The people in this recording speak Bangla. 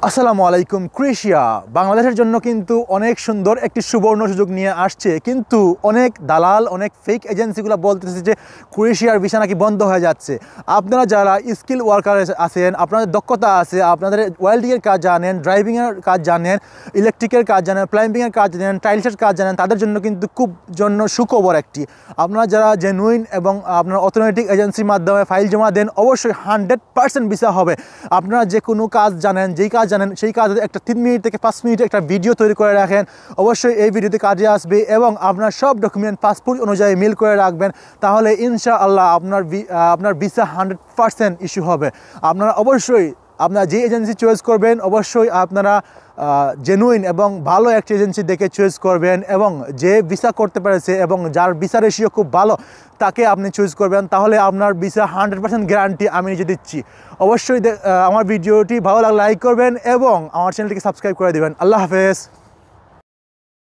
আসসালামু আলাইকুম। ক্রোয়েশিয়া বাংলাদেশের জন্য কিন্তু অনেক সুন্দর একটি সুবর্ণ সুযোগ নিয়ে আসছে, কিন্তু অনেক দালাল অনেক ফেক এজেন্সিগুলো বলতেছে যে ক্রোয়েশিয়ার ভিসা নাকি বন্ধ হয়ে যাচ্ছে। আপনারা যারা স্কিল ওয়ার্কার আছেন, আপনাদের দক্ষতা আছে, আপনাদের ওয়েল্ডিংয়ের কাজ জানেন, ড্রাইভিংয়ের কাজ জানেন, ইলেকট্রিকের কাজ জানেন, প্লাম্বিংয়ের কাজ জানেন, টাইলসের কাজ জানেন, তাদের জন্য কিন্তু খুব সুখবর একটি। আপনারা যারা জেনুইন এবং আপনার অথেন্টিক এজেন্সির মাধ্যমে ফাইল জমা দেন, অবশ্যই 100% ভিসা হবে। আপনারা যে কোনো কাজ জানেন, যেই কাজ জানেন সেই কাজে একটা 3 মিনিট থেকে 5 মিনিট একটা ভিডিও তৈরি করে রাখেন, অবশ্যই এই ভিডিওতে কাজে আসবে এবং আপনার সব ডকুমেন্ট পাসপোর্ট অনুযায়ী মিল করে রাখবেন, তাহলে ইনশাআল্লাহ আপনার ভিসা 100% ইস্যু হবে। আপনারা অবশ্যই আপনারা যে এজেন্সি চয়েস করবেন, অবশ্যই আপনারা জেনুইন এবং ভালো একটা এজেন্সি দেখে চয়েস করবেন এবং যে ভিসা করতে পেরেছে এবং যার ভিসা রেশিও খুব ভালো তাকে আপনি চয়েস করবেন, তাহলে আপনার ভিসা 100% গ্যারান্টি আমি নিজে দিচ্ছি। অবশ্যই আমার ভিডিওটি ভালো লাগলে লাইক করবেন এবং আমার চ্যানেলটিকে সাবস্ক্রাইব করে দেবেন। আল্লাহ হাফেজ।